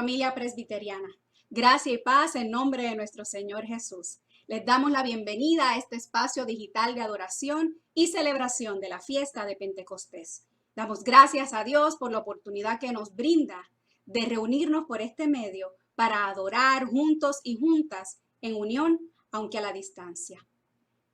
familia presbiteriana. Gracia y paz en nombre de nuestro Señor Jesús. Les damos la bienvenida a este espacio digital de adoración y celebración de la fiesta de Pentecostés. Damos gracias a Dios por la oportunidad que nos brinda de reunirnos por este medio para adorar juntos y juntas en unión, aunque a la distancia.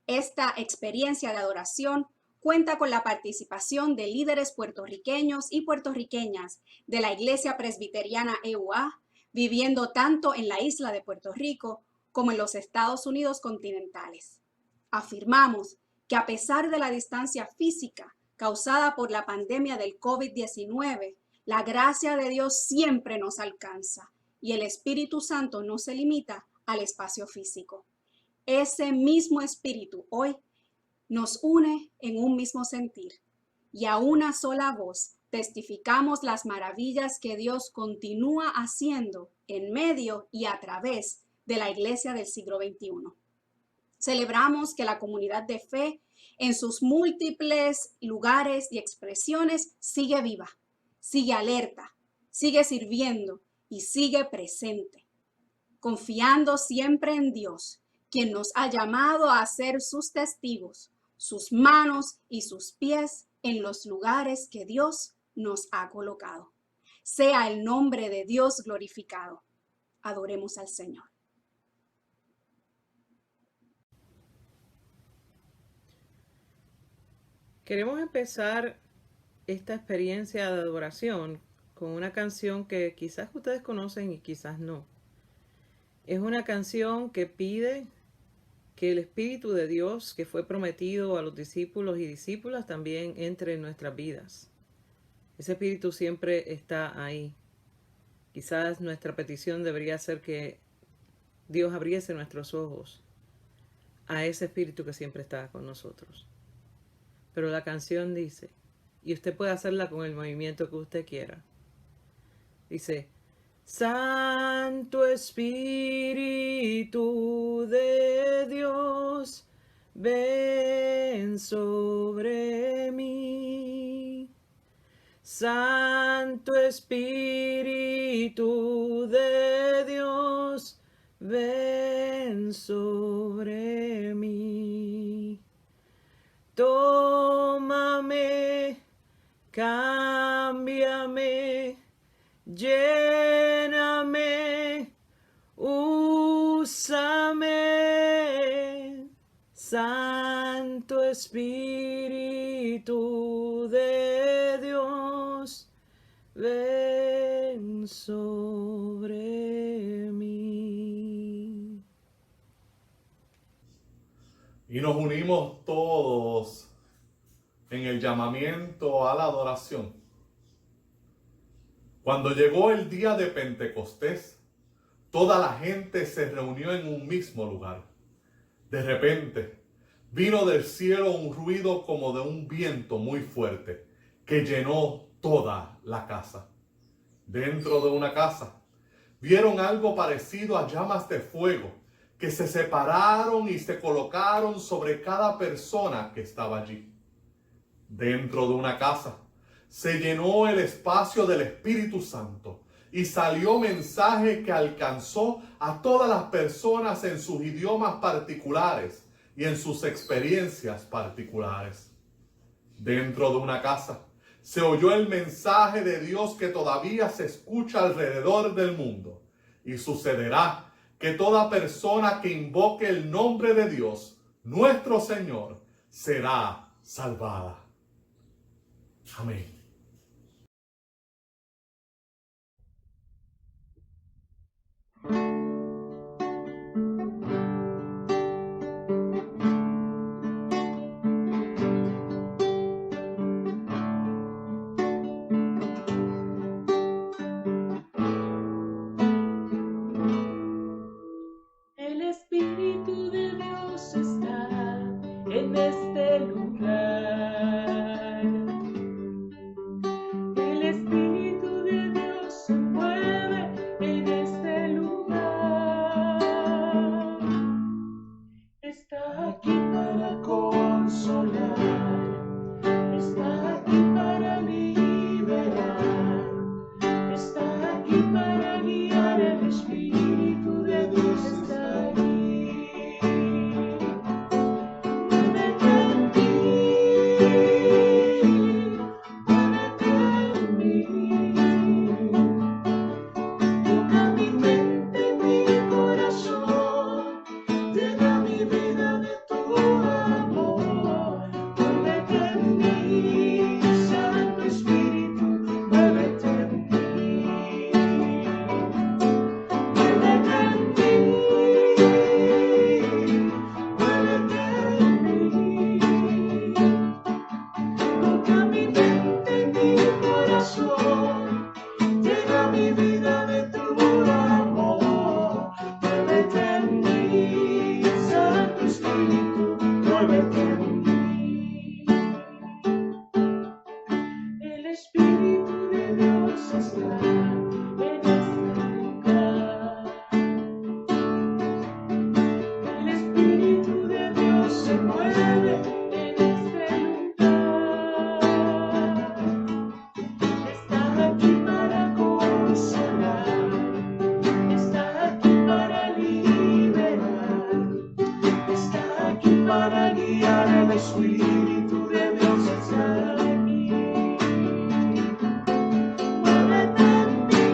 Esta experiencia de adoración cuenta con la participación de líderes puertorriqueños y puertorriqueñas de la Iglesia Presbiteriana EUA, viviendo tanto en la isla de Puerto Rico como en los Estados Unidos continentales. Afirmamos que a pesar de la distancia física causada por la pandemia del COVID-19, la gracia de Dios siempre nos alcanza y el Espíritu Santo no se limita al espacio físico. Ese mismo Espíritu hoy nos une en un mismo sentir y a una sola voz testificamos las maravillas que Dios continúa haciendo en medio y a través de la iglesia del siglo XXI. Celebramos que la comunidad de fe en sus múltiples lugares y expresiones sigue viva, sigue alerta, sigue sirviendo y sigue presente, confiando siempre en Dios, quien nos ha llamado a ser sus testigos, sus manos y sus pies en los lugares que Dios nos ha colocado. Sea el nombre de Dios glorificado. Adoremos al Señor. Queremos empezar esta experiencia de adoración con una canción que quizás ustedes conocen y quizás no. Es una canción que pide que el Espíritu de Dios, que fue prometido a los discípulos y discípulas, también entre en nuestras vidas. Ese Espíritu siempre está ahí. Quizás nuestra petición debería ser que Dios abriese nuestros ojos a ese Espíritu que siempre está con nosotros. Pero la canción dice, y usted puede hacerla con el movimiento que usted quiera. Dice, Santo Espíritu de Dios, ven sobre mí. Santo Espíritu de Dios, ven sobre mí. Tómame, cámbiame, lléname, úsame, Santo Espíritu de Dios, ven sobre mí. Y nos unimos todos en el llamamiento a la adoración. Cuando llegó el día de Pentecostés, toda la gente se reunió en un mismo lugar. De repente, vino del cielo un ruido como de un viento muy fuerte que llenó toda la casa. Dentro de una casa, vieron algo parecido a llamas de fuego que se separaron y se colocaron sobre cada persona que estaba allí. Dentro de una casa, se llenó el espacio del Espíritu Santo y salió mensaje que alcanzó a todas las personas en sus idiomas particulares y en sus experiencias particulares. Dentro de una casa, se oyó el mensaje de Dios que todavía se escucha alrededor del mundo, y sucederá que toda persona que invoque el nombre de Dios, nuestro Señor, será salvada. Amén. El Espíritu de Dios está en este lugar. El Espíritu de Dios se mueve en este lugar. Está aquí para consolar, está aquí para liberar, está aquí para guiar. muévete en mí. El Espíritu de Dios está en este lugar. El Espíritu de Dios se mueve en este lugar. Está aquí para consolar, está aquí para liberar, está aquí para guiar. El Espíritu de Dios está aquí. Muévete en mí,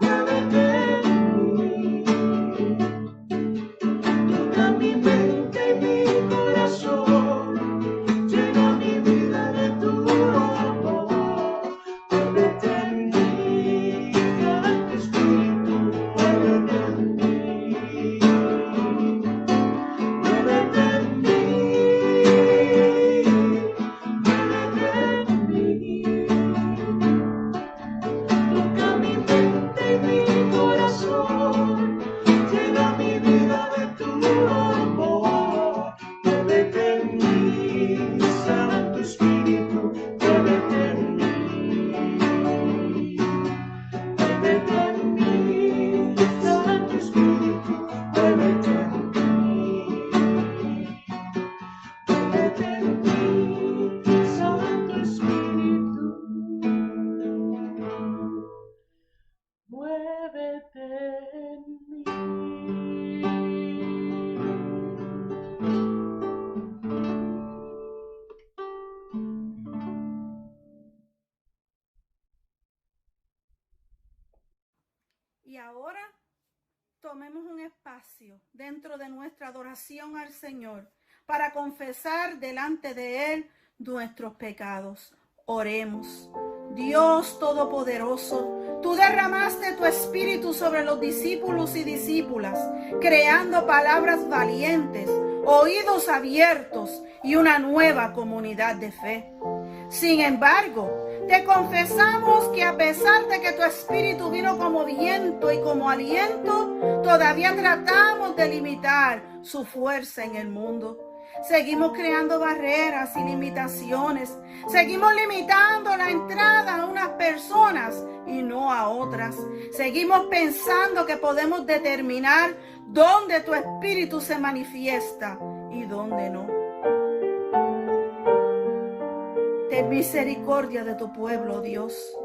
muévete en mí. Toca mi mente y mi corazón, llena mi vida de tu amor. Muévete en mí, Santo Espíritu, muévete en mí. Muévete en mí, muévete en mí. Toca mi mente y mi corazón, llena mi vida de tu amor. Muévete en mí, Santo Espíritu, muévete en mí. Muévete en mí, Santo Espíritu, muévete en mí. Muévete en mí, Santo Espíritu. Muévete en mí. Y ahora tomemos un espacio dentro de nuestra adoración al Señor para confesar delante de Él nuestros pecados. Oremos. Dios Todopoderoso, tú derramaste tu espíritu sobre los discípulos y discípulas, creando palabras valientes, oídos abiertos y una nueva comunidad de fe. Sin embargo, te confesamos que a pesar de que tu espíritu vino como viento y como aliento, todavía tratamos de limitar su fuerza en el mundo. Seguimos creando barreras y limitaciones. Seguimos limitando la entrada a unas personas y no a otras. Seguimos pensando que podemos determinar dónde tu espíritu se manifiesta y dónde no. Ten misericordia de tu pueblo, Dios.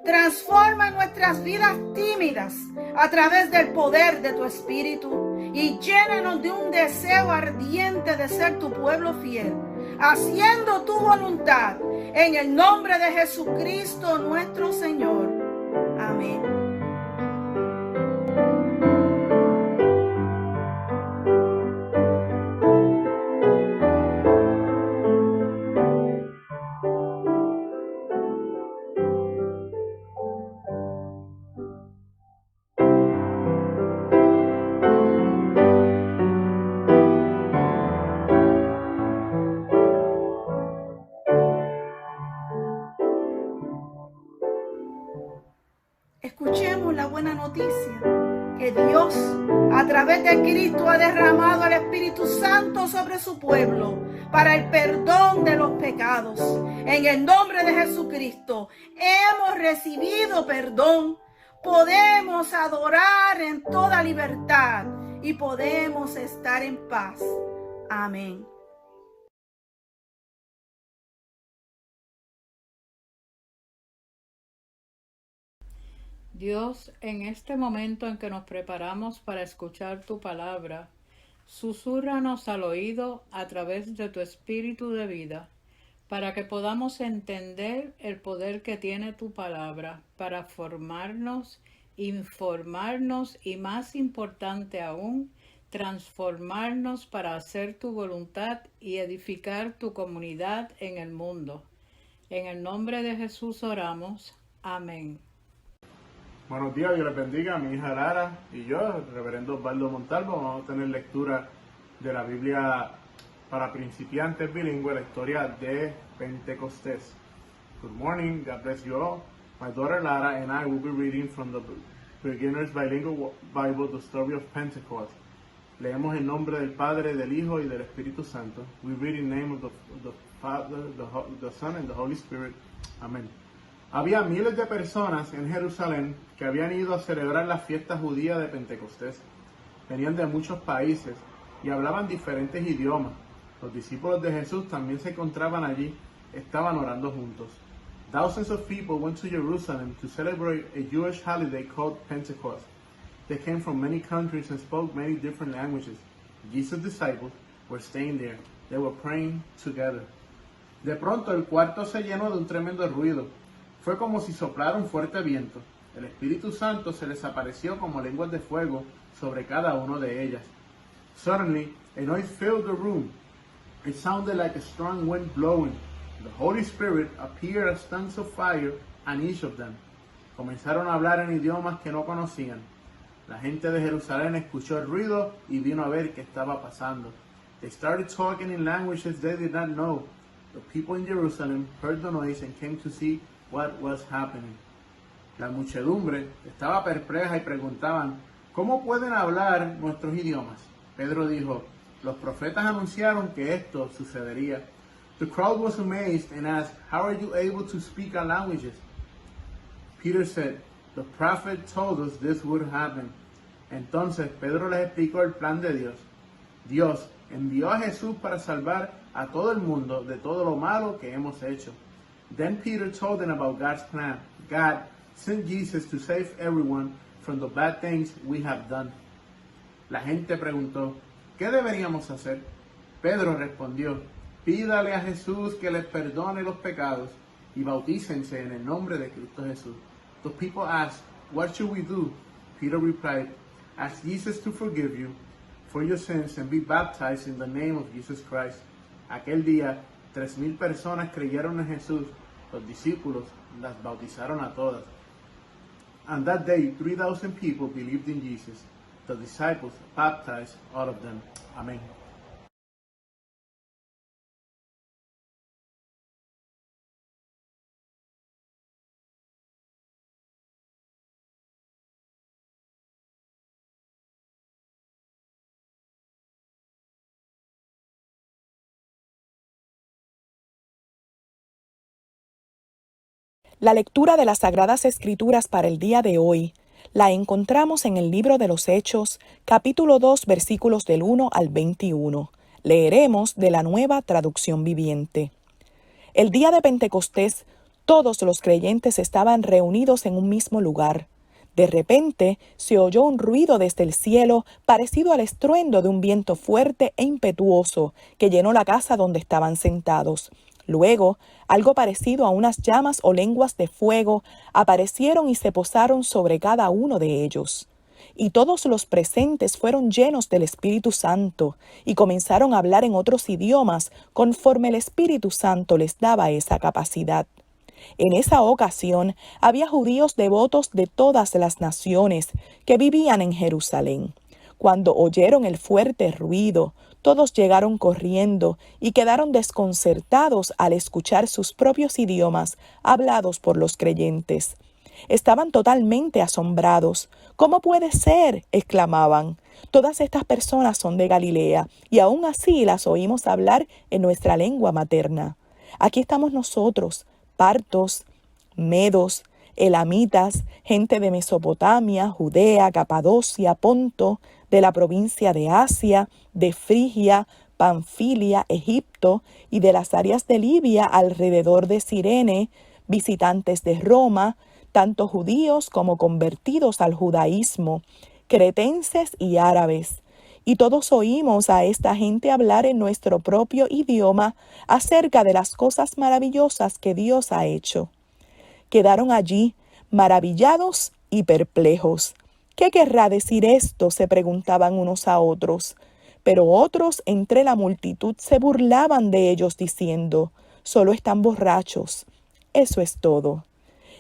Transforma nuestras vidas tímidas a través del poder de tu espíritu y llénanos de un deseo ardiente de ser tu pueblo fiel, haciendo tu voluntad en el nombre de Jesucristo nuestro Señor. Amén. Escuchemos la buena noticia, que Dios a través de Cristo ha derramado el Espíritu Santo sobre su pueblo para el perdón de los pecados. En el nombre de Jesucristo hemos recibido perdón, podemos adorar en toda libertad y podemos estar en paz. Amén. Dios, en este momento en que nos preparamos para escuchar tu palabra, susúrranos al oído a través de tu espíritu de vida, para que podamos entender el poder que tiene tu palabra para formarnos, informarnos y, más importante aún, transformarnos para hacer tu voluntad y edificar tu comunidad en el mundo. En el nombre de Jesús oramos. Amén. Buenos días, Dios les bendiga. Mi hija Lara y yo, el reverendo Osvaldo Montalvo, vamos a tener lectura de la Biblia para principiantes bilingüe, la historia de Pentecostés. Good morning, God bless you all. My daughter Lara and I will be reading from the Beginner's Bilingual Bible, the story of Pentecost. Leemos en nombre del Padre, del Hijo y del Espíritu Santo. We read in the name of the Father, the Son and the Holy Spirit. Amén. Había miles de personas en Jerusalén que habían ido a celebrar la fiesta judía de Pentecostés. Venían de muchos países y hablaban diferentes idiomas. Los discípulos de Jesús también se encontraban allí, estaban orando juntos. Thousands of people went to Jerusalem to celebrate a Jewish holiday called Pentecost. They came from many countries and spoke many different languages. Jesus' disciples were staying there. They were praying together. De pronto el cuarto se llenó de un tremendo ruido. Fue como si soplara un fuerte viento. El Espíritu Santo se les apareció como lenguas de fuego sobre cada uno de ellas. Suddenly, a noise filled the room. It sounded like a strong wind blowing. The Holy Spirit appeared as tongues of fire on each of them. Comenzaron a hablar en idiomas que no conocían. La gente de Jerusalén escuchó el ruido y vino a ver qué estaba pasando. They started talking in languages they did not know. The people in Jerusalem heard the noise and came to see what was happening. La muchedumbre estaba perpleja y preguntaban, ¿cómo pueden hablar nuestros idiomas? Pedro dijo, los profetas anunciaron que esto sucedería. The crowd was amazed and asked, how are you able to speak our languages? Peter said, the prophet told us this would happen. Entonces Pedro les explicó el plan de Dios. Dios envió a Jesús para salvar a todo el mundo de todo lo malo que hemos hecho. Then Peter told them about God's plan. God sent Jesus to save everyone from the bad things we have done. La gente preguntó, ¿qué deberíamos hacer? Pedro respondió, pídale a Jesús que les perdone los pecados y bautícense en el nombre de Cristo Jesús. The people asked, what should we do? Peter replied, ask Jesus to forgive you for your sins and be baptized in the name of Jesus Christ. Aquel día, 3,000 personas creyeron en Jesús. Los discípulos las bautizaron a todas. On that day, 3,000 people believed in Jesus. The disciples baptized all of them. Amen. La lectura de las Sagradas Escrituras para el día de hoy la encontramos en el libro de los Hechos, capítulo 2, versículos del 1 al 21. Leeremos de la Nueva Traducción Viviente. El día de Pentecostés, todos los creyentes estaban reunidos en un mismo lugar. De repente se oyó un ruido desde el cielo parecido al estruendo de un viento fuerte e impetuoso que llenó la casa donde estaban sentados. Luego, algo parecido a unas llamas o lenguas de fuego aparecieron y se posaron sobre cada uno de ellos. Y todos los presentes fueron llenos del Espíritu Santo y comenzaron a hablar en otros idiomas conforme el Espíritu Santo les daba esa capacidad. En esa ocasión había judíos devotos de todas las naciones que vivían en Jerusalén. Cuando oyeron el fuerte ruido, todos llegaron corriendo y quedaron desconcertados al escuchar sus propios idiomas hablados por los creyentes. Estaban totalmente asombrados. ¿Cómo puede ser?, exclamaban. Todas estas personas son de Galilea y aún así las oímos hablar en nuestra lengua materna. Aquí estamos nosotros, partos, medos, elamitas, gente de Mesopotamia, Judea, Capadocia, Ponto, de la provincia de Asia, de Frigia, Panfilia, Egipto y de las áreas de Libia alrededor de Cirene, visitantes de Roma, tanto judíos como convertidos al judaísmo, cretenses y árabes. Y todos oímos a esta gente hablar en nuestro propio idioma acerca de las cosas maravillosas que Dios ha hecho. Quedaron allí maravillados y perplejos. ¿Qué querrá decir esto?, se preguntaban unos a otros. Pero otros entre la multitud se burlaban de ellos diciendo, solo están borrachos. Eso es todo.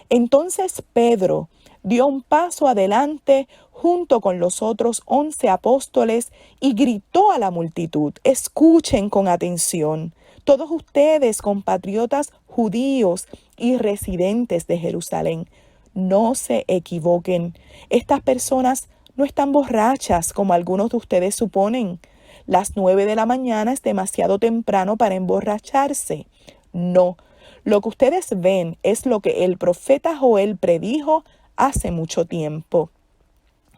Entonces Pedro dio un paso adelante junto con los otros 11 apóstoles y gritó a la multitud, escuchen con atención, todos ustedes, compatriotas judíos y residentes de Jerusalén, no se equivoquen. Estas personas No están borrachas como algunos de ustedes suponen. Las 9 de la mañana es demasiado temprano para emborracharse. No, lo que ustedes ven es lo que el profeta Joel predijo hace mucho tiempo.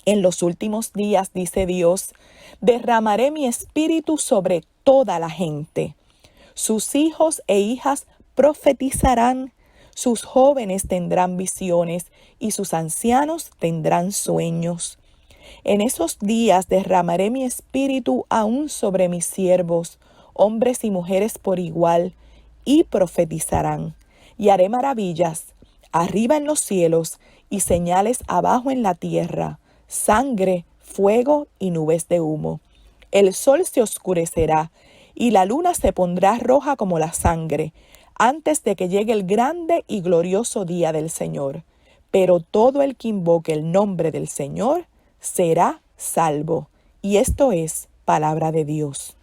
En los últimos días, dice Dios, derramaré mi espíritu sobre toda la gente. Sus hijos e hijas profetizarán, sus jóvenes tendrán visiones y sus ancianos tendrán sueños. En esos días derramaré mi espíritu aún sobre mis siervos, hombres y mujeres por igual, y profetizarán. Y haré maravillas arriba en los cielos y señales abajo en la tierra, sangre, fuego y nubes de humo. El sol se oscurecerá y la luna se pondrá roja como la sangre, antes de que llegue el grande y glorioso día del Señor. Pero todo el que invoque el nombre del Señor será salvo. Y esto es palabra de Dios.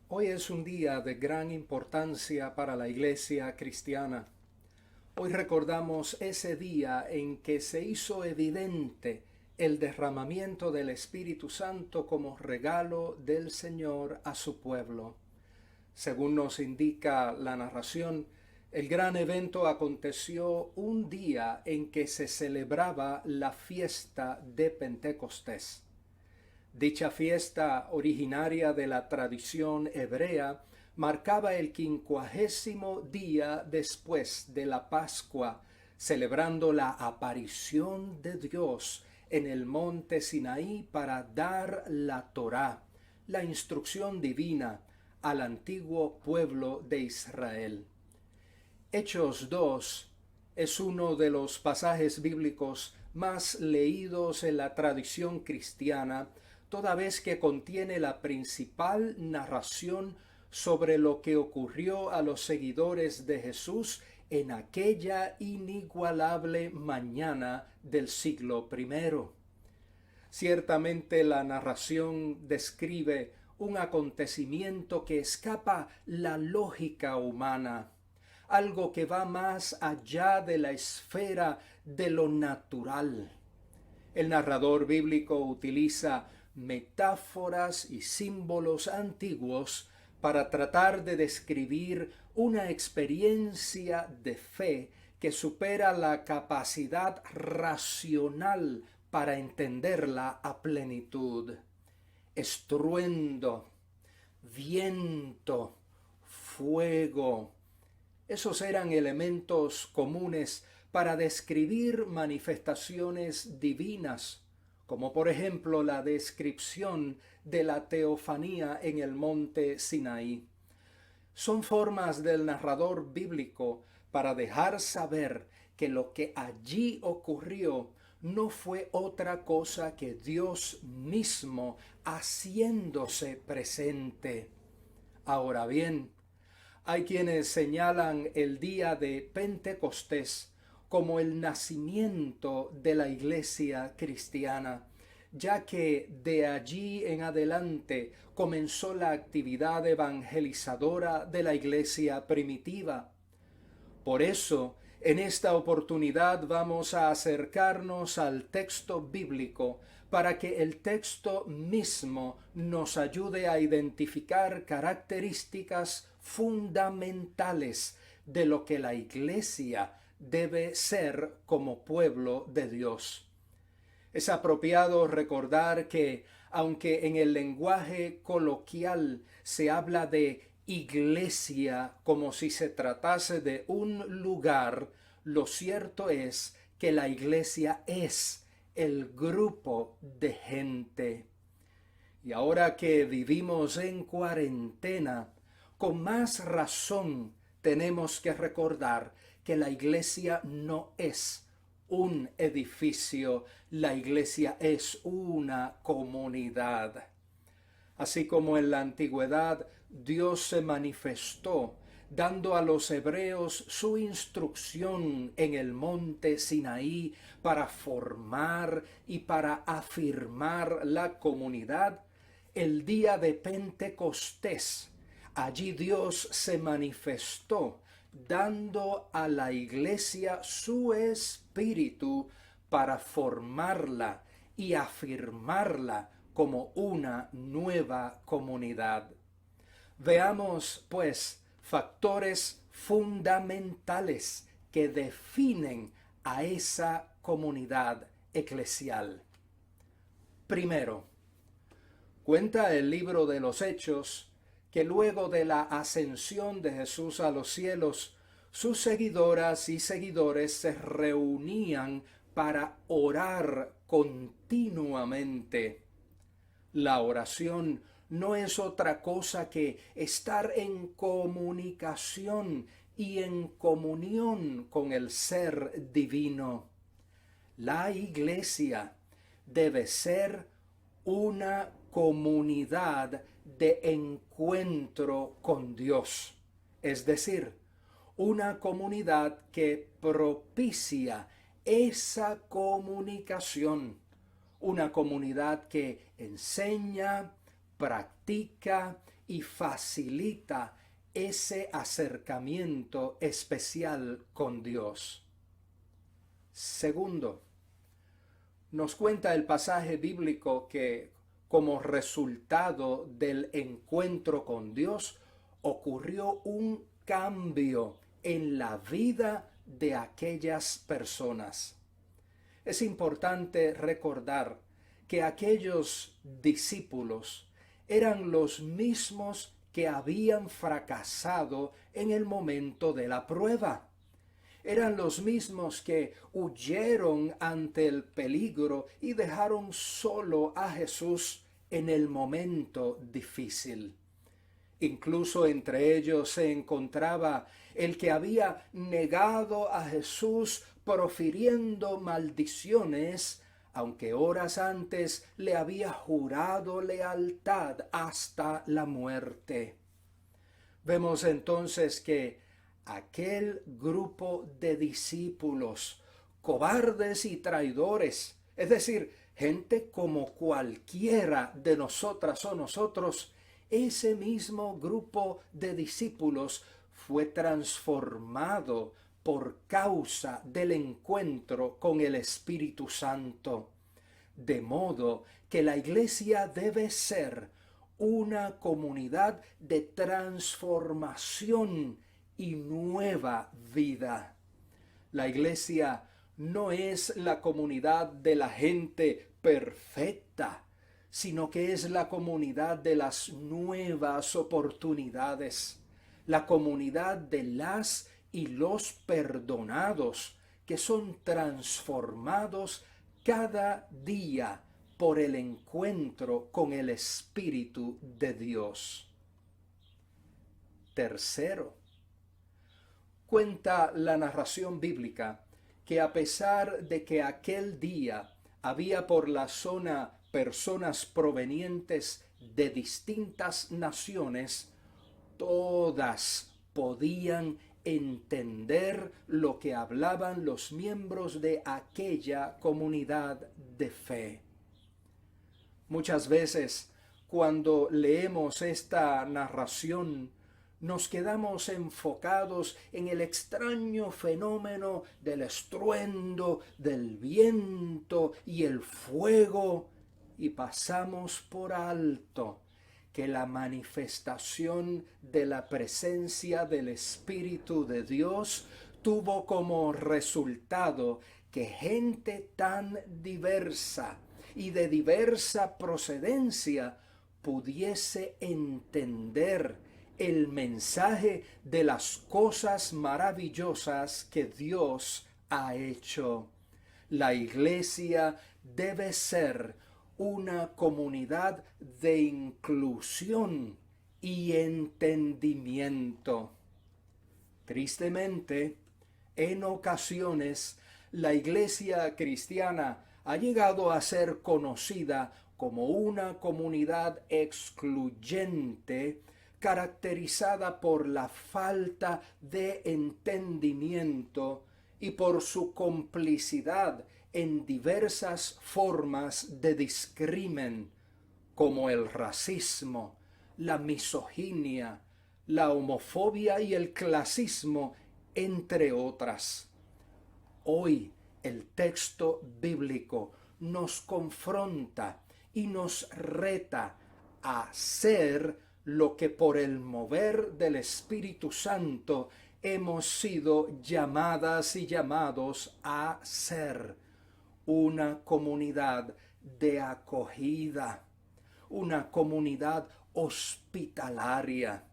Hoy es un día de gran importancia para la Iglesia cristiana. Hoy recordamos ese día en que se hizo evidente el derramamiento del Espíritu Santo como regalo del Señor a su pueblo. Según nos indica la narración, el gran evento aconteció un día en que se celebraba la fiesta de Pentecostés. Dicha fiesta, originaria de la tradición hebrea, marcaba el 50º día después de la Pascua, celebrando la aparición de Dios en el monte Sinaí para dar la Torá, la instrucción divina, al antiguo pueblo de Israel. Hechos 2 es uno de los pasajes bíblicos más leídos en la tradición cristiana, toda vez que contiene la principal narración sobre lo que ocurrió a los seguidores de Jesús en aquella inigualable mañana del siglo I. Ciertamente la narración describe un acontecimiento que escapa la lógica humana, algo que va más allá de la esfera de lo natural. El narrador bíblico utiliza metáforas y símbolos antiguos para tratar de describir una experiencia de fe que supera la capacidad racional para entenderla a plenitud. Estruendo, viento, fuego. Esos eran elementos comunes para describir manifestaciones divinas, como por ejemplo la descripción de la teofanía en el monte Sinaí. Son formas del narrador bíblico para dejar saber que lo que allí ocurrió no fue otra cosa que Dios mismo haciéndose presente. Ahora bien, hay quienes señalan el día de Pentecostés como el nacimiento de la iglesia cristiana, ya que de allí en adelante comenzó la actividad evangelizadora de la iglesia primitiva. Por eso, en esta oportunidad vamos a acercarnos al texto bíblico para que el texto mismo nos ayude a identificar características fundamentales de lo que la iglesia debe ser como pueblo de Dios. Es apropiado recordar que, aunque en el lenguaje coloquial se habla de iglesia como si se tratase de un lugar, lo cierto es que la iglesia es el grupo de gente. Y ahora que vivimos en cuarentena, con más razón tenemos que recordar que la iglesia no es un edificio, la iglesia es una comunidad. Así como en la antigüedad Dios se manifestó dando a los hebreos su instrucción en el monte Sinaí para formar y para afirmar la comunidad, el día de Pentecostés, allí Dios se manifestó dando a la iglesia su espíritu para formarla y afirmarla como una nueva comunidad. Veamos, pues, factores fundamentales que definen a esa comunidad eclesial. Primero, cuenta el libro de los Hechos que luego de la ascensión de Jesús a los cielos, sus seguidoras y seguidores se reunían para orar continuamente. La oración no es otra cosa que estar en comunicación y en comunión con el ser divino. La iglesia debe ser una comunidad de encuentro con Dios, es decir, una comunidad que propicia esa comunicación, una comunidad que enseña, practica y facilita ese acercamiento especial con Dios. Segundo, nos cuenta el pasaje bíblico que como resultado del encuentro con Dios ocurrió un cambio en la vida de aquellas personas. Es importante recordar que aquellos discípulos eran los mismos que habían fracasado en el momento de la prueba. Eran los mismos que huyeron ante el peligro y dejaron solo a Jesús en el momento difícil. Incluso entre ellos se encontraba el que había negado a Jesús profiriendo maldiciones, aunque horas antes le había jurado lealtad hasta la muerte. Vemos entonces que aquel grupo de discípulos, cobardes y traidores, es decir, gente como cualquiera de nosotras o nosotros, ese mismo grupo de discípulos fue transformado por causa del encuentro con el Espíritu Santo. De modo que la iglesia debe ser una comunidad de transformación y nueva vida. La iglesia no es la comunidad de la gente perfecta, sino que es la comunidad de las nuevas oportunidades, la comunidad de las y los perdonados que son transformados cada día por el encuentro con el Espíritu de Dios. Tercero, cuenta la narración bíblica que a pesar de que aquel día había por la zona personas provenientes de distintas naciones, todas podían entender lo que hablaban los miembros de aquella comunidad de fe. Muchas veces, cuando leemos esta narración, nos quedamos enfocados en el extraño fenómeno del estruendo, del viento y el fuego, y pasamos por alto que la manifestación de la presencia del Espíritu de Dios tuvo como resultado que gente tan diversa y de diversa procedencia pudiese entender el mensaje de las cosas maravillosas que Dios ha hecho. La iglesia debe ser una comunidad de inclusión y entendimiento. Tristemente, en ocasiones, la iglesia cristiana ha llegado a ser conocida como una comunidad excluyente, caracterizada por la falta de entendimiento y por su complicidad en diversas formas de discrimen, como el racismo, la misoginia, la homofobia y el clasismo, entre otras. Hoy el texto bíblico nos confronta y nos reta a ser lo que por el mover del Espíritu Santo hemos sido llamadas y llamados a ser: una comunidad de acogida, una comunidad hospitalaria,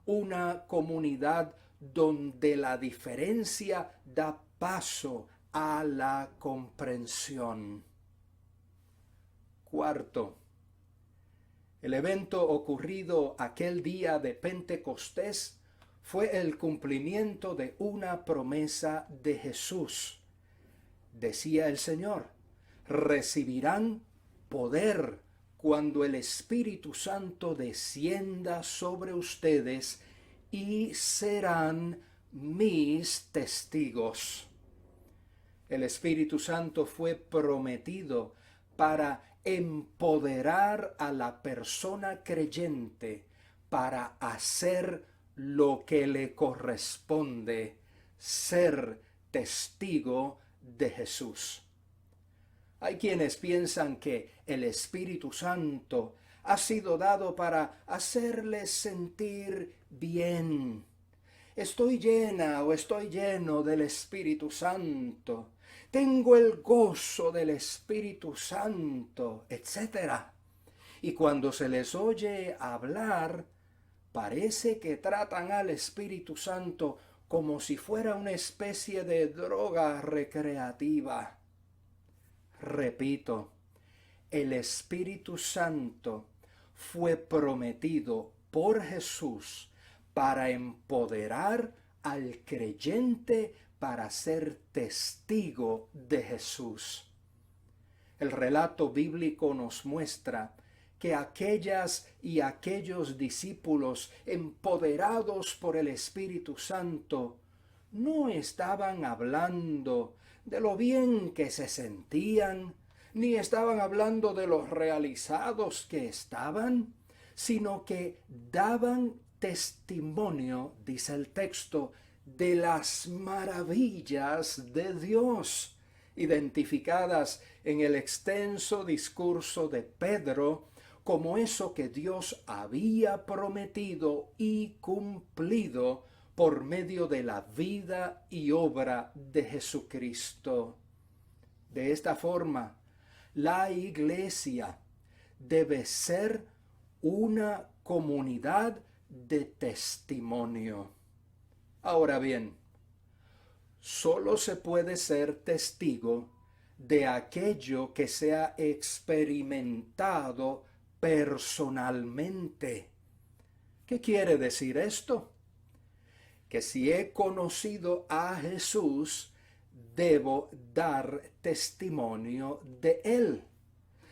una comunidad donde la diferencia da paso a la comprensión. Cuarto, el evento ocurrido aquel día de Pentecostés fue el cumplimiento de una promesa de Jesús. Decía el Señor: recibirán poder cuando el Espíritu Santo descienda sobre ustedes y serán mis testigos. El Espíritu Santo fue prometido para empoderar a la persona creyente para hacer lo que le corresponde: ser testigo de Jesús. Hay quienes piensan que el Espíritu Santo ha sido dado para hacerles sentir bien. Estoy llena o estoy lleno del Espíritu Santo. Tengo el gozo del Espíritu Santo, etc. Y cuando se les oye hablar, parece que tratan al Espíritu Santo como si fuera una especie de droga recreativa. Repito, el Espíritu Santo fue prometido por Jesús para empoderar al creyente para ser testigo de Jesús. El relato bíblico nos muestra que aquellas y aquellos discípulos empoderados por el Espíritu Santo no estaban hablando de lo bien que se sentían, ni estaban hablando de los realizados que estaban, sino que daban testimonio, dice el texto, de las maravillas de Dios, identificadas en el extenso discurso de Pedro como eso que Dios había prometido y cumplido por medio de la vida y obra de Jesucristo. De esta forma, la iglesia debe ser una comunidad de testimonio. Ahora bien, solo se puede ser testigo de aquello que se ha experimentado personalmente. ¿Qué quiere decir esto? Que si he conocido a Jesús, debo dar testimonio de Él.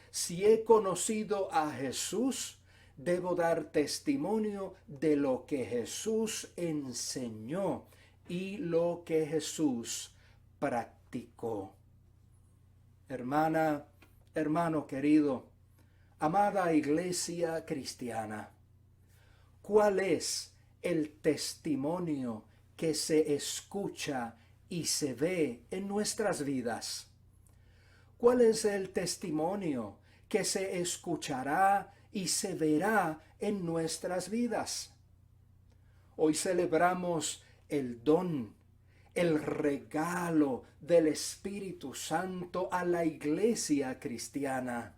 Si he conocido a Jesús, debo dar testimonio de lo que Jesús enseñó y lo que Jesús practicó. Hermana, hermano querido, amada iglesia cristiana, ¿cuál es el testimonio que se escucha y se ve en nuestras vidas? ¿Cuál es el testimonio que se escuchará y se verá en nuestras vidas? Hoy celebramos el don, el regalo del Espíritu Santo a la iglesia cristiana.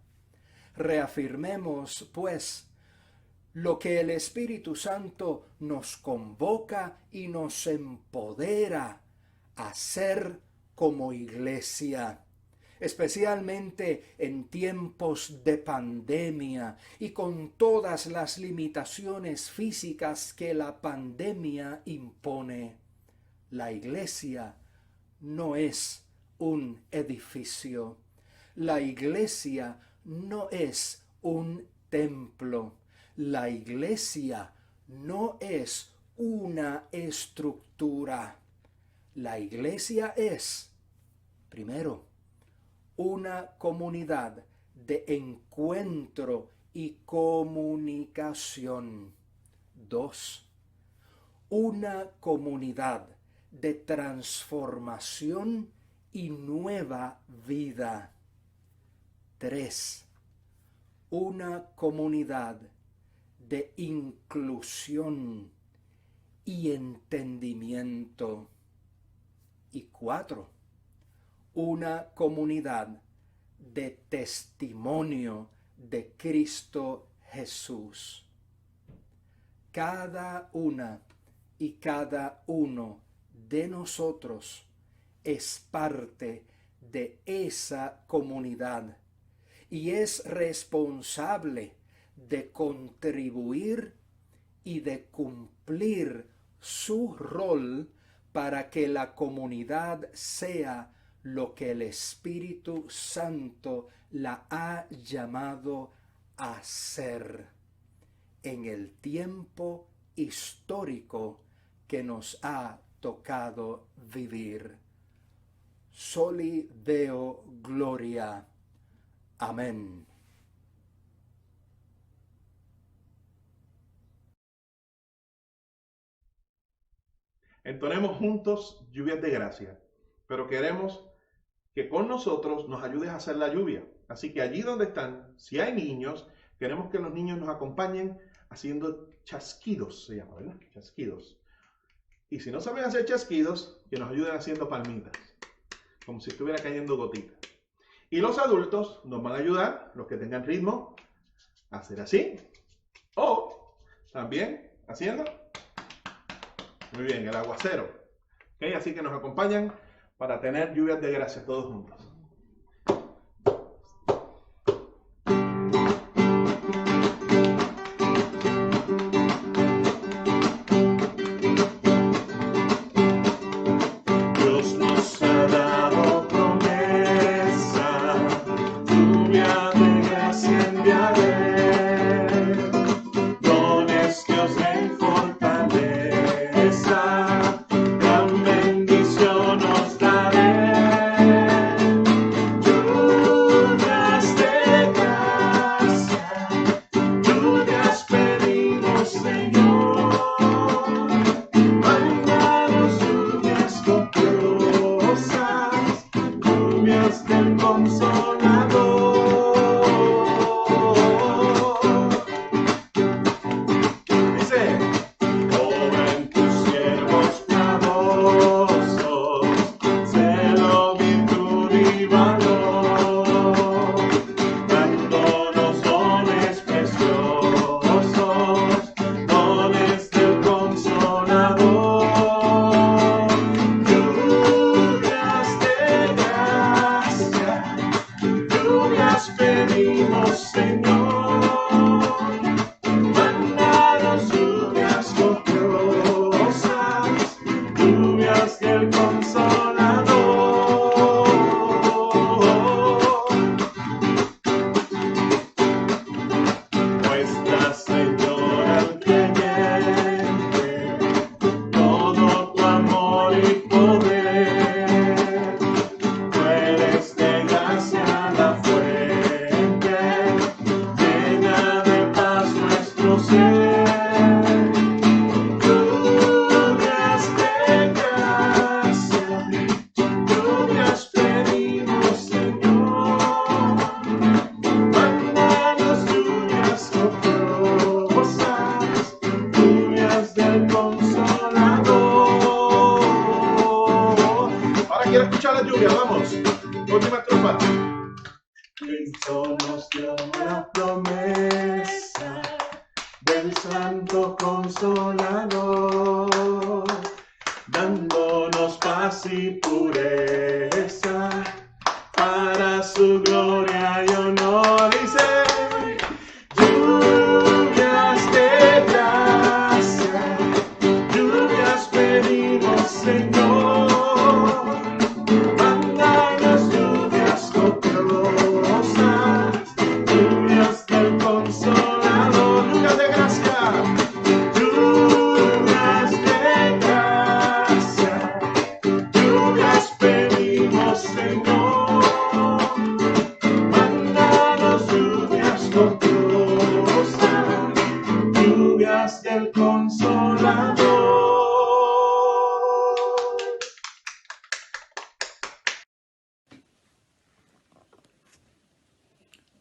Reafirmemos, pues, lo que el Espíritu Santo nos convoca y nos empodera a ser como iglesia, especialmente en tiempos de pandemia y con todas las limitaciones físicas que la pandemia impone. La iglesia no es un edificio. La iglesia no es un templo. La iglesia no es una estructura. La iglesia es, primero, una comunidad de encuentro y comunicación. 2, una comunidad de transformación y nueva vida. 3. Una comunidad de inclusión y entendimiento. Y 4. Una comunidad de testimonio de Cristo Jesús. Cada una y cada uno de nosotros es parte de esa comunidad y es responsable de contribuir y de cumplir su rol para que la comunidad sea lo que el Espíritu Santo la ha llamado a ser en el tiempo histórico que nos ha tocado vivir. Soli Deo Gloria. Amén. Entonemos juntos lluvias de gracia, pero queremos que con nosotros nos ayudes a hacer la lluvia. Así que allí donde están, si hay niños, queremos que los niños nos acompañen haciendo chasquidos, se llama, ¿verdad? Chasquidos. Y si no saben hacer chasquidos, que nos ayuden haciendo palmitas, como si estuviera cayendo gotitas. Y los adultos nos van a ayudar, los que tengan ritmo, a hacer así. O también haciendo, muy bien, el aguacero. ¿Okay? Así que nos acompañan para tener lluvias de gracia todos juntos.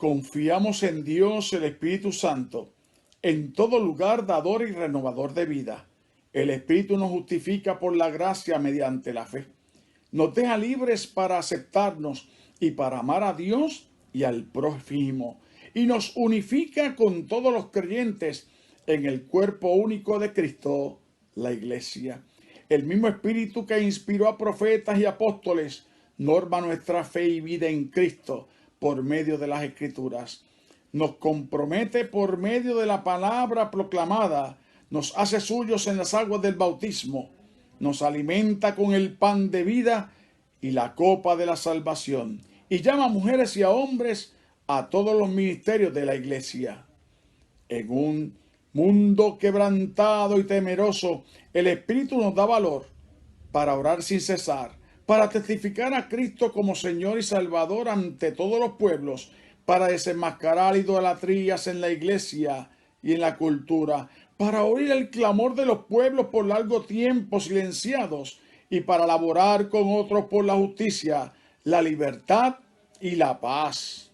Confiamos en Dios, el Espíritu Santo, en todo lugar dador y renovador de vida. El Espíritu nos justifica por la gracia mediante la fe. Nos deja libres para aceptarnos y para amar a Dios y al prójimo. Y nos unifica con todos los creyentes en el cuerpo único de Cristo, la Iglesia. El mismo Espíritu que inspiró a profetas y apóstoles norma nuestra fe y vida en Cristo por medio de las Escrituras. Nos compromete por medio de la palabra proclamada, nos hace suyos en las aguas del bautismo, nos alimenta con el pan de vida y la copa de la salvación, y llama a mujeres y a hombres a todos los ministerios de la Iglesia. En un mundo quebrantado y temeroso, el Espíritu nos da valor para orar sin cesar, para testificar a Cristo como Señor y Salvador ante todos los pueblos, para desenmascarar idolatrías en la Iglesia y en la cultura, para oír el clamor de los pueblos por largo tiempo silenciados y para laborar con otros por la justicia, la libertad y la paz.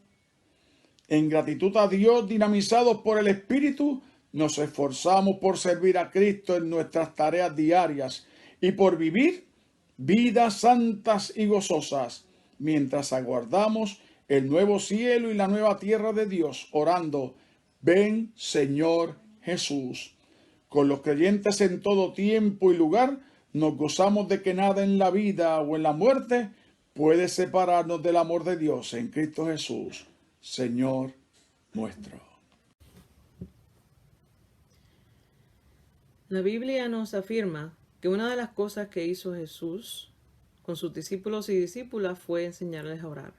En gratitud a Dios, dinamizados por el Espíritu, nos esforzamos por servir a Cristo en nuestras tareas diarias y por vivir vidas santas y gozosas, mientras aguardamos el nuevo cielo y la nueva tierra de Dios, orando: ven, Señor Jesús. Con los creyentes en todo tiempo y lugar, nos gozamos de que nada en la vida o en la muerte puede separarnos del amor de Dios en Cristo Jesús, Señor nuestro. La Biblia nos afirma que una de las cosas que hizo Jesús con sus discípulos y discípulas fue enseñarles a orar.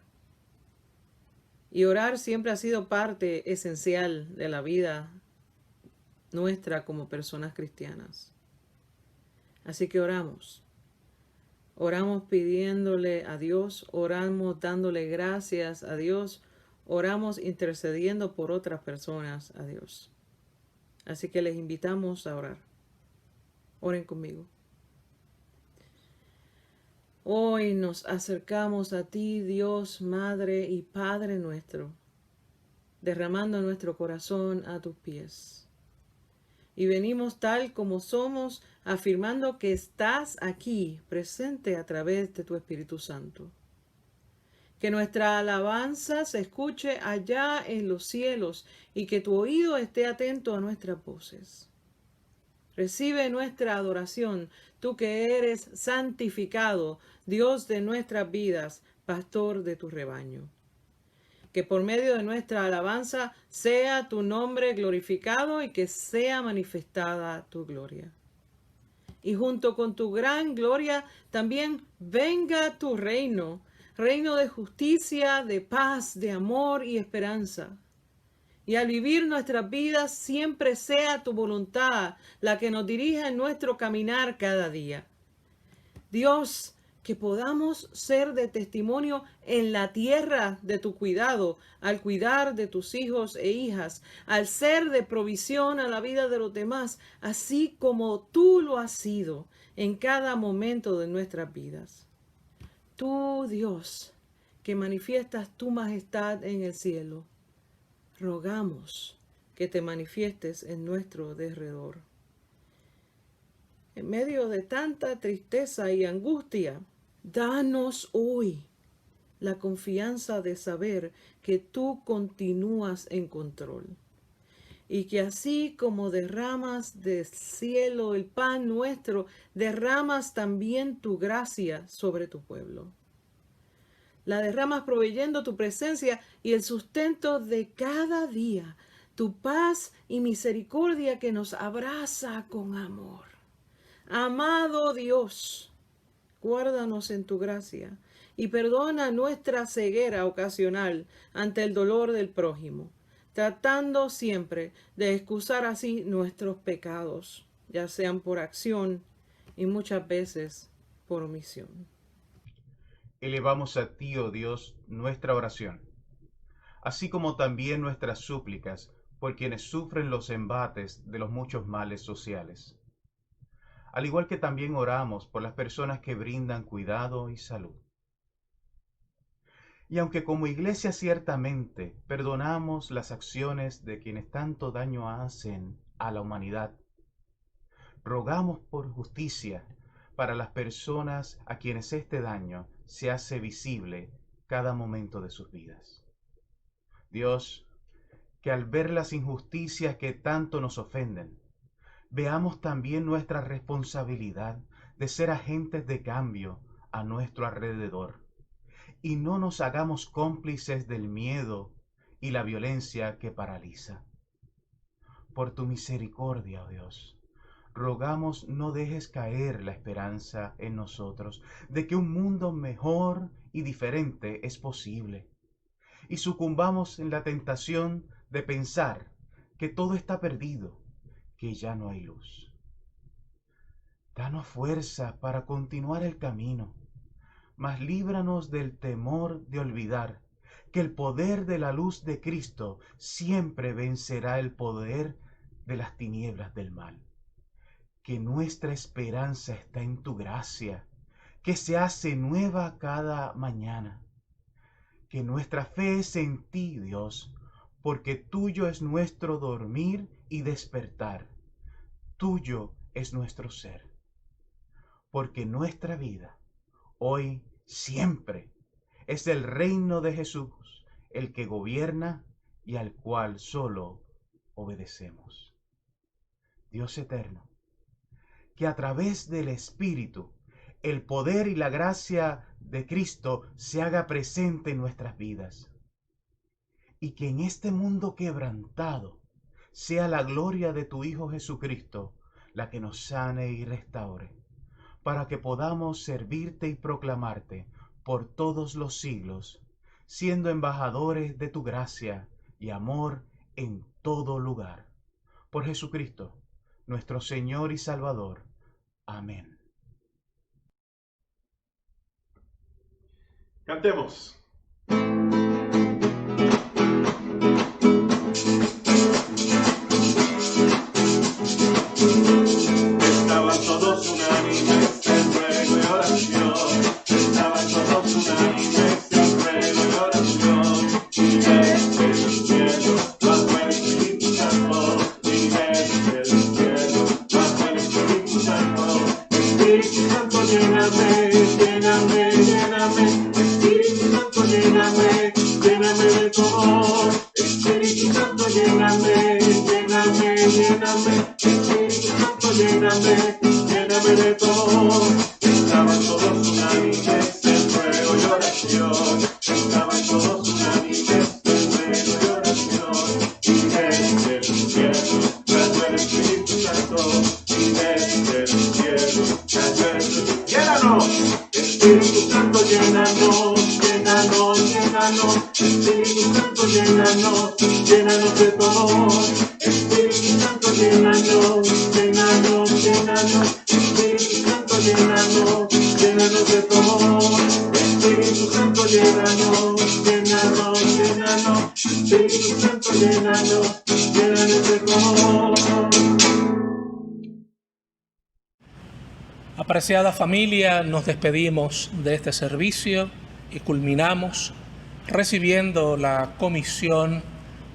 Y orar siempre ha sido parte esencial de la vida nuestra como personas cristianas. Así que oramos. Oramos pidiéndole a Dios, oramos dándole gracias a Dios, oramos intercediendo por otras personas a Dios. Así que les invitamos a orar. Oren conmigo. Hoy nos acercamos a ti, Dios, Madre y Padre nuestro, derramando nuestro corazón a tus pies. Y venimos tal como somos, afirmando que estás aquí, presente a través de tu Espíritu Santo. Que nuestra alabanza se escuche allá en los cielos y que tu oído esté atento a nuestras voces. Recibe nuestra adoración, tú que eres santificado, Dios de nuestras vidas, pastor de tu rebaño. Que por medio de nuestra alabanza sea tu nombre glorificado y que sea manifestada tu gloria. Y junto con tu gran gloria también venga tu reino, reino de justicia, de paz, de amor y esperanza. Y al vivir nuestras vidas siempre sea tu voluntad la que nos dirija en nuestro caminar cada día. Dios, que podamos ser de testimonio en la tierra de tu cuidado, al cuidar de tus hijos e hijas, al ser de provisión a la vida de los demás, así como tú lo has sido en cada momento de nuestras vidas. Tú, Dios, que manifiestas tu majestad en el cielo, rogamos que te manifiestes en nuestro derredor. En medio de tanta tristeza y angustia, danos hoy la confianza de saber que tú continúas en control y que así como derramas del cielo el pan nuestro, derramas también tu gracia sobre tu pueblo. La derramas proveyendo tu presencia y el sustento de cada día, tu paz y misericordia que nos abraza con amor. Amado Dios, guárdanos en tu gracia y perdona nuestra ceguera ocasional ante el dolor del prójimo, tratando siempre de excusar así nuestros pecados, ya sean por acción y muchas veces por omisión. Elevamos a ti, oh Dios, nuestra oración, así como también nuestras súplicas por quienes sufren los embates de los muchos males sociales. Al igual que también oramos por las personas que brindan cuidado y salud. Y aunque como iglesia ciertamente perdonamos las acciones de quienes tanto daño hacen a la humanidad, rogamos por justicia para las personas a quienes este daño se hace visible cada momento de sus vidas. Dios, que al ver las injusticias que tanto nos ofenden, veamos también nuestra responsabilidad de ser agentes de cambio a nuestro alrededor y no nos hagamos cómplices del miedo y la violencia que paraliza. Por tu misericordia, oh Dios, rogamos no dejes caer la esperanza en nosotros de que un mundo mejor y diferente es posible, y sucumbamos en la tentación de pensar que todo está perdido, que ya no hay luz. Danos fuerza para continuar el camino, mas líbranos del temor de olvidar que el poder de la luz de Cristo siempre vencerá el poder de las tinieblas del mal. Que nuestra esperanza está en tu gracia, que se hace nueva cada mañana. Que nuestra fe es en ti, Dios, porque tuyo es nuestro dormir y despertar. Tuyo es nuestro ser. Porque nuestra vida, hoy, siempre, es el reino de Jesús, el que gobierna y al cual solo obedecemos. Dios eterno, que a través del Espíritu, el poder y la gracia de Cristo se haga presente en nuestras vidas. Y que en este mundo quebrantado sea la gloria de tu Hijo Jesucristo la que nos sane y restaure, para que podamos servirte y proclamarte por todos los siglos, siendo embajadores de tu gracia y amor en todo lugar. Por Jesucristo, nuestro Señor y Salvador. Amén. Cantemos. Estaban todos unánimes en ruego y oración. Estaban todos unánimes en ruego y oración. Y desde el cielo bajó el Espíritu Santo. Y desde el cielo bajó el Espíritu Santo. Espíritu Santo, lléname, lléname, lléname. Espíritu Santo, lléname, lléname de tu amor. Espíritu Santo, lléname, lléname, lléname. Espíritu Santo, lléname, lléname de tu amor. Estaban todos unánimes en ruego y oración. Estaban todos unánimes en ruego y oración. Y desde el cielo cayó el Espíritu Santo. Y desde el cielo cayó el Espíritu Santo. ¡Llénanos! Espíritu Santo, llénanos, llénanos, llénanos. Espíritu Santo, llénanos, llénanos de tu amor. Espíritu Santo, llénanos, llénanos, llénanos. Espíritu Santo, llénanos, llénanos de tu amor. Espíritu Santo, llénanos, llénanos, llénanos. Espíritu Santo, llénanos, llénanos de tu amor. Apreciada familia, nos despedimos de este servicio y culminamos recibiendo la comisión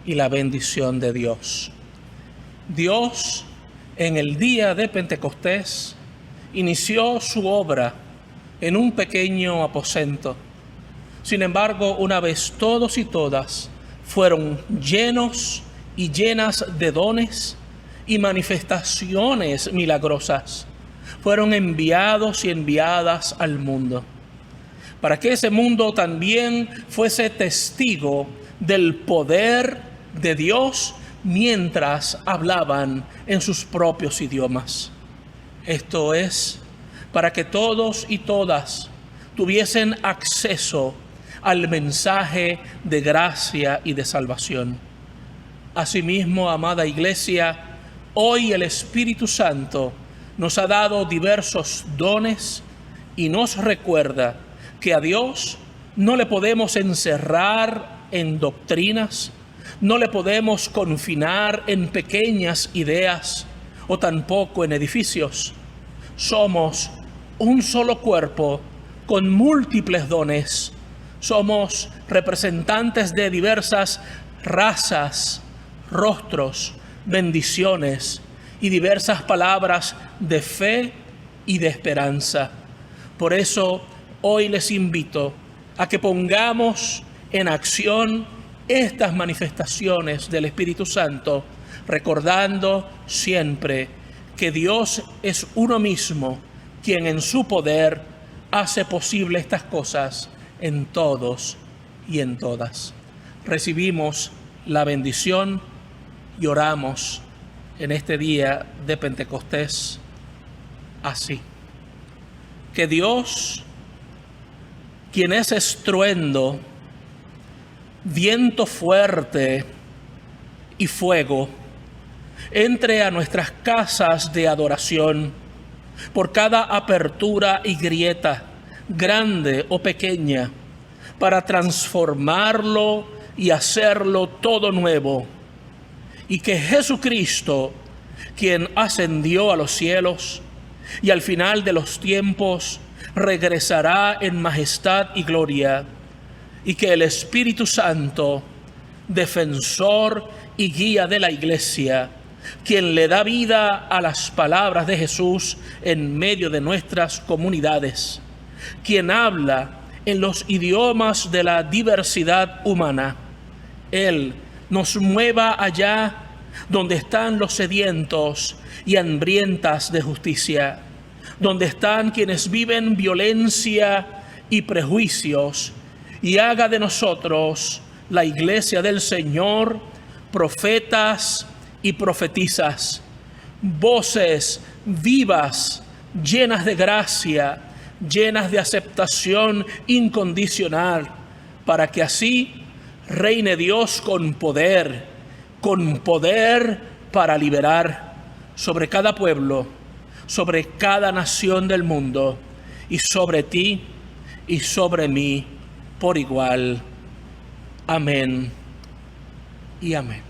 y la bendición de Dios. Dios, en el día de Pentecostés, inició su obra en un pequeño aposento. Sin embargo, una vez todos y todas fueron llenos y llenas de dones y manifestaciones milagrosas, fueron enviados y enviadas al mundo, para que ese mundo también fuese testigo del poder de Dios mientras hablaban en sus propios idiomas. Esto es, para que todos y todas tuviesen acceso al mensaje de gracia y de salvación. Asimismo, amada Iglesia, hoy el Espíritu Santo nos ha dado diversos dones y nos recuerda que a Dios no le podemos encerrar en doctrinas, no le podemos confinar en pequeñas ideas o tampoco en edificios. Somos un solo cuerpo con múltiples dones, Somos representantes de diversas razas, rostros, bendiciones y diversas palabras de fe y de esperanza. Por eso hoy les invito a que pongamos en acción estas manifestaciones del Espíritu Santo, recordando siempre que Dios es uno mismo quien en su poder hace posible estas cosas en todos y en todas. Recibimos la bendición y oramos en este día de Pentecostés así. Que Dios, quien es estruendo, viento fuerte y fuego, entre a nuestras casas de adoración por cada apertura y grieta, grande o pequeña, para transformarlo y hacerlo todo nuevo. Y que Jesucristo, quien ascendió a los cielos y al final de los tiempos regresará en majestad y gloria, y que el Espíritu Santo, defensor y guía de la Iglesia, quien le da vida a las palabras de Jesús en medio de nuestras comunidades, quien habla en los idiomas de la diversidad humana, Él nos mueva allá donde están los sedientos y hambrientas de justicia, donde están quienes viven violencia y prejuicios, y haga de nosotros, la Iglesia del Señor, profetas y profetisas, voces vivas, llenas de gracia, llenas de aceptación incondicional, para que así reine Dios con poder para liberar sobre cada pueblo, sobre cada nación del mundo, y sobre ti y sobre mí por igual. Amén y amén.